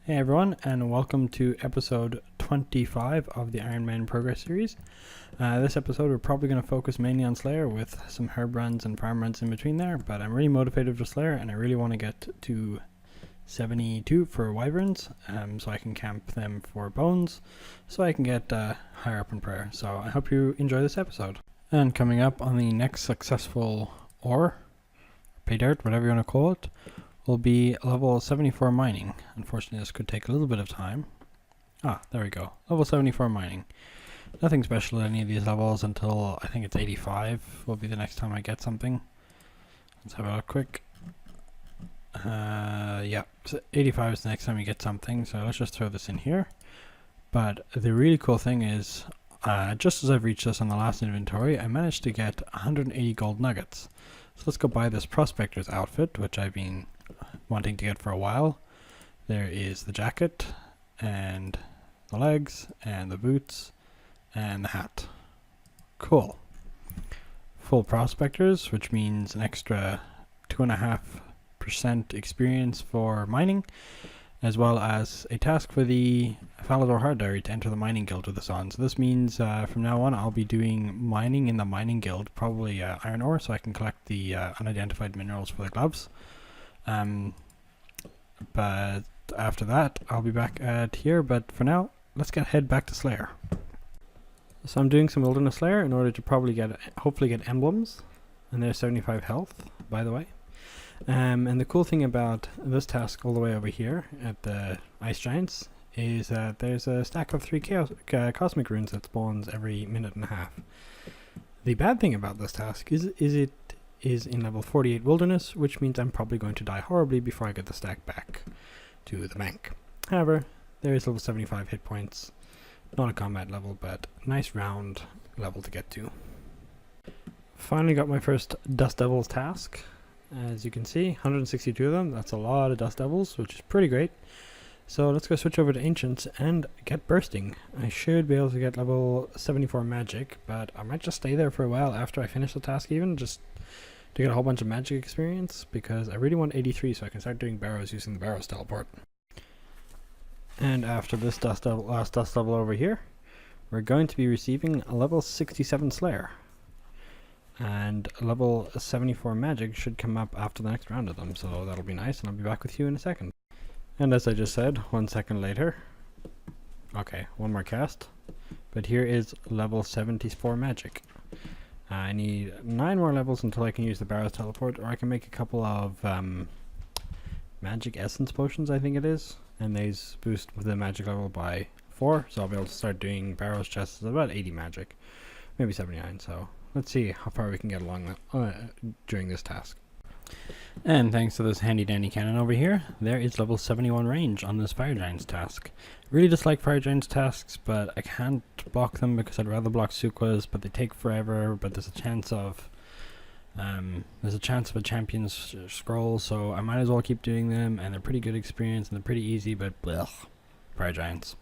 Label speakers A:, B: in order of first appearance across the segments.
A: Hey everyone, and welcome to episode 25 of the Ironman Progress Series. This episode we're probably going to focus mainly on Slayer with some herb runs and farm runs in between there, but I'm really motivated for Slayer and I really want to get to 72 for wyverns, so I can camp them for bones, so I can get higher up in prayer. So I hope you enjoy this episode. And coming up on the next successful pay dirt, whatever you want to call it, will be level 74 mining. Unfortunately, this could take a little bit of time. There we go. Level 74 mining. Nothing special at any of these levels until I think it's 85 will be the next time I get something. Let's have a look quick. Yeah, so 85 is the next time you get something, so let's just throw this in here. But the really cool thing is, just as I've reached this on the last inventory, I managed to get 180 gold nuggets. So let's go buy this Prospector's outfit, which I've been wanting to get for a while. There is the jacket and the legs and the boots and the hat. Cool. Full Prospectors, which means an extra 2.5% experience for mining, as well as a task for the Falador Hard Diary to enter the mining guild with this on. So this means from now on I'll be doing mining in the mining guild, probably iron ore, so I can collect the unidentified minerals for the gloves. But after that I'll be back at here, but for now let's head back to Slayer. So I'm doing some wilderness Slayer in order to hopefully get emblems, and there's 75 health, by the way. And the cool thing about this task all the way over here at the Ice Giants is that there's a stack of 3 cosmic runes that spawns every minute and a half. The bad thing about this task is it is in level 48 wilderness, which means I'm probably going to die horribly before I get the stack back to the bank. However, there is level 75 hit points, not a combat level, but nice round level to get to. Finally got my first Dust Devils task. As you can see, 162 of them. That's a lot of Dust Devils, which is pretty great. So let's go switch over to Ancients and get bursting. I should be able to get level 74 magic, but I might just stay there for a while after I finish the task, even just to get a whole bunch of magic experience, because I really want 83 so I can start doing barrows using the barrows teleport. And after this last dust level over here, we're going to be receiving a level 67 Slayer. And level 74 magic should come up after the next round of them, so that'll be nice, and I'll be back with you in a second. And as I just said, 1 second later, okay, one more cast, but here is level 74 magic. I need 9 more levels until I can use the barrows teleport, or I can make a couple of magic essence potions, I think it is, and these boost the magic level by 4, so I'll be able to start doing barrows chests at about 80 magic, maybe 79, so let's see how far we can get along during this task. And thanks to this handy dandy cannon over here, there is level 71 range on this Fire Giants task. Really dislike Fire Giants tasks, but I can't block them because I'd rather block Sukwas, but they take forever, but there's a chance of a champion's scroll, so I might as well keep doing them, and they're pretty good experience and they're pretty easy, but blech, Fire Giants.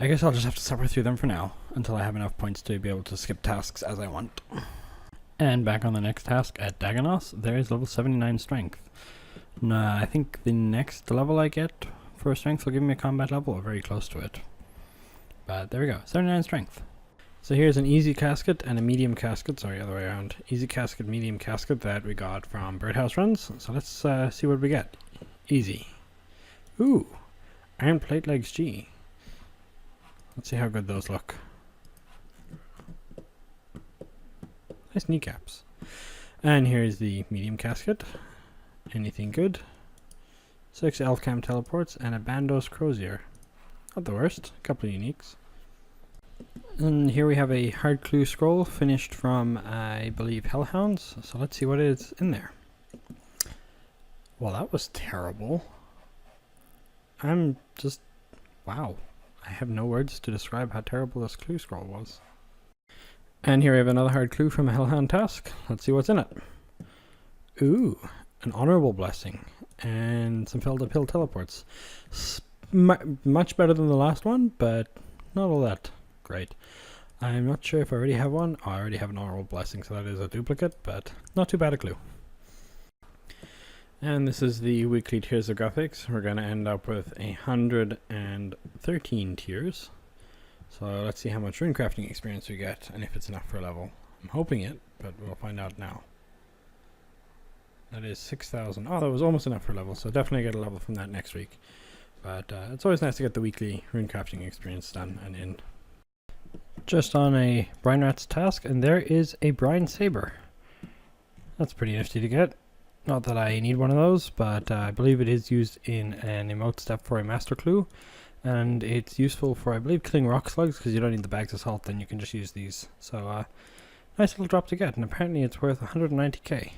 A: I guess I'll just have to suffer through them for now, until I have enough points to be able to skip tasks as I want. And back on the next task at Dagon Oz, there is level 79 strength. I think the next level I get for strength will give me a combat level, or very close to it. But there we go, 79 strength. So here's an easy casket and a medium casket, sorry, other way around. Easy casket, medium casket that we got from Birdhouse runs. So let's see what we get. Easy. Ooh, Iron Plate Legs G. Let's see how good those look. Nice kneecaps. And here's the medium casket. Anything good? 6 elf cam teleports and a Bandos Crozier. Not the worst. A couple of uniques. And here we have a hard clue scroll finished from, I believe, Hellhounds. So let's see what is in there. Well, that was terrible. I'm just... wow. I have no words to describe how terrible this clue scroll was. And here we have another hard clue from a Hellhound task. Let's see what's in it. Ooh, an honorable blessing and some filled up hill teleports. Much better than the last one, but not all that great. I'm not sure if I already have one. Oh, I already have an honorable blessing, so that is a duplicate, but not too bad a clue. And this is the weekly tiers of graphics. We're going to end up with 113 tiers. So let's see how much runecrafting experience we get and if it's enough for a level. I'm hoping it, but we'll find out now. That is 6,000. Oh, that was almost enough for a level, so definitely get a level from that next week. But it's always nice to get the weekly runecrafting experience done and in. Just on a Brine Rats task, and there is a Brine Saber. That's pretty nifty to get. Not that I need one of those, but I believe it is used in an emote step for a master clue. And it's useful for, I believe, killing rock slugs, because you don't need the bags of salt, then you can just use these. So, nice little drop to get, and apparently it's worth 190k.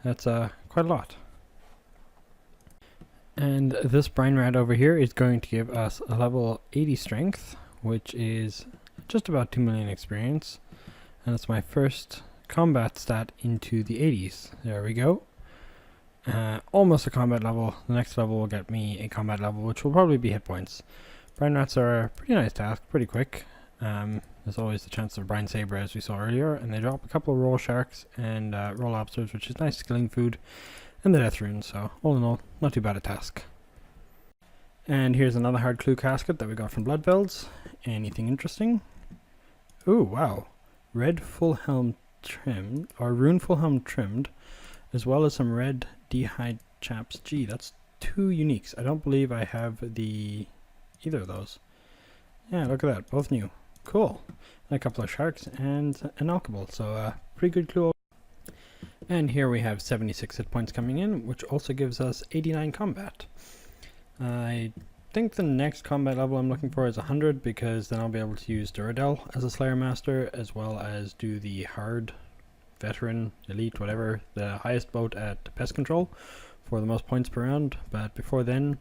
A: That's quite a lot. And this Brine Rat over here is going to give us a level 80 strength, which is just about 2 million experience. And it's my first combat stat into the 80s. There we go. Almost a combat level. The next level will get me a combat level, which will probably be hit points. Brine Rats are a pretty nice task, pretty quick. There's always the chance of Brine Saber, as we saw earlier, and they drop a couple of roll sharks and roll lobsters, which is nice skilling food, and the death runes, so all in all, not too bad a task. And here's another hard clue casket that we got from Bloodvelds. Anything interesting? Ooh, wow. Red full helm trimmed, or rune full helm trimmed, as well as some red d'hide chaps. Gee, that's 2 uniques. I don't believe I have either of those. Yeah, look at that, both new. Cool. And a couple of sharks and an alchemy, so pretty good clue. And here we have 76 hit points coming in, which also gives us 89 combat. I think the next combat level I'm looking for is 100, because then I'll be able to use Duradel as a Slayer Master, as well as do the hard, veteran, elite, whatever, the highest boat at pest control for the most points per round. But before then,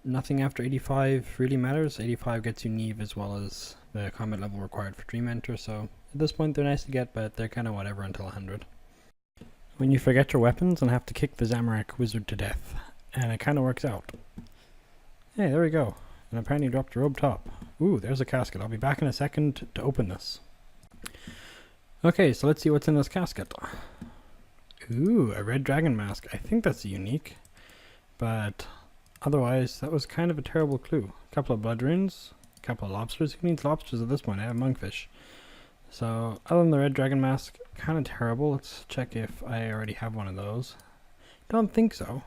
A: nothing after 85 really matters. 85 gets you Neve as well as the combat level required for Dream Enter, so at this point they're nice to get, but they're kind of whatever until 100. When you forget your weapons and have to kick the Zamorak wizard to death, and it kind of works out. Hey, there we go. And apparently dropped a robe top. Ooh, there's a casket. I'll be back in a second to open this. Okay, so let's see what's in this casket. Ooh, a red dragon mask. I think that's unique, but otherwise that was kind of a terrible clue. A couple of blood runes, a couple of lobsters. Who needs lobsters at this point? I have monkfish. So other than the red dragon mask, kind of terrible. Let's check if I already have one of those. Don't think so,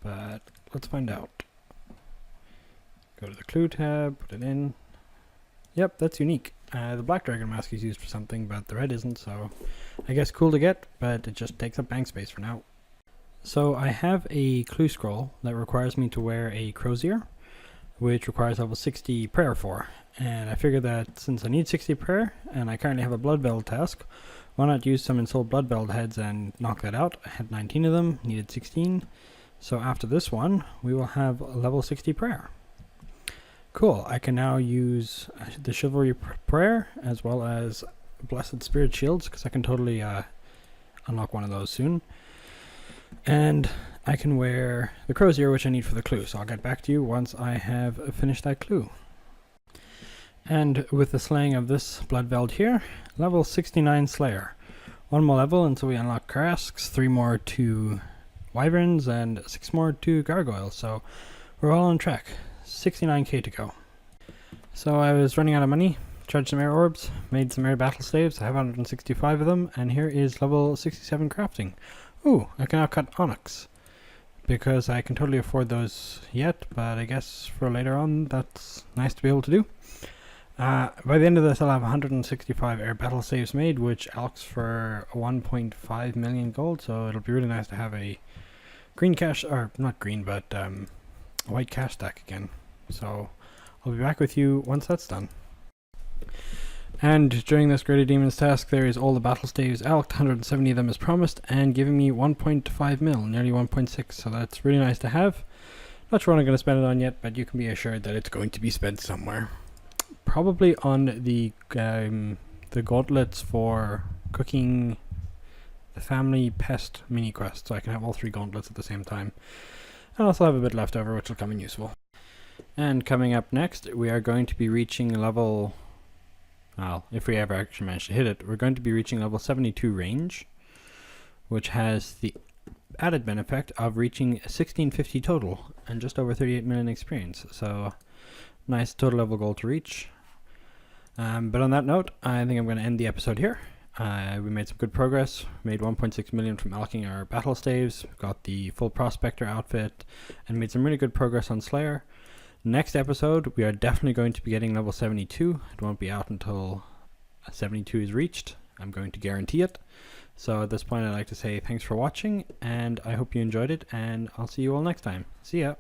A: but let's find out. Go to the clue tab, put it in. Yep, that's unique. The black dragon mask is used for something, but the red isn't, so I guess cool to get, but it just takes up bank space for now. So I have a clue scroll that requires me to wear a crow's ear, which requires level 60 prayer for. And I figured that since I need 60 prayer, and I currently have a Bloodveld task, why not use some Ensouled Bloodveld heads and knock that out. I had 19 of them, needed 16. So after this one, we will have level 60 prayer. Cool, I can now use the Chivalry Prayer as well as Blessed Spirit Shields, because I can totally unlock one of those soon. And I can wear the crow's ear, which I need for the clue, so I'll get back to you once I have finished that clue. And with the slaying of this Bloodveld here, level 69 Slayer. One more level until we unlock Casks, 3 more to Wyverns, and 6 more to Gargoyles, so we're all on track. 69k to go. So I was running out of money, charged some air orbs, made some air battle staves. I have 165 of them, and here is level 67 crafting. Ooh, I can now cut onyx, because I can totally afford those yet, but I guess for later on that's nice to be able to do. By the end of this I'll have 165 air battle saves made, which alks for 1.5 million gold, so it'll be really nice to have a green cash, or not green, but a white cash stack again. So I'll be back with you once that's done. And during this Greater Demons task, there is all the battle staves alked, 170 of them as promised, and giving me 1.5 mil, nearly 1.6, so that's really nice to have. Not sure what I'm going to spend it on yet, but you can be assured that it's going to be spent somewhere. Probably on the gauntlets for cooking the family pest mini quest, so I can have all 3 gauntlets at the same time. And also have a bit left over, which will come in useful. And coming up next, we are going to be reaching level, well, if we ever actually manage to hit it, we're going to be reaching level 72 range, which has the added benefit of reaching 1650 total and just over 38 million experience. So nice total level goal to reach. But on that note, I think I'm going to end the episode here. We made some good progress. Made 1.6 million from alching our battle staves, got the full Prospector outfit, and made some really good progress on Slayer. Next episode, we are definitely going to be getting level 72. It won't be out until 72 is reached. I'm going to guarantee it. So at this point, I'd like to say thanks for watching, and I hope you enjoyed it, and I'll see you all next time. See ya!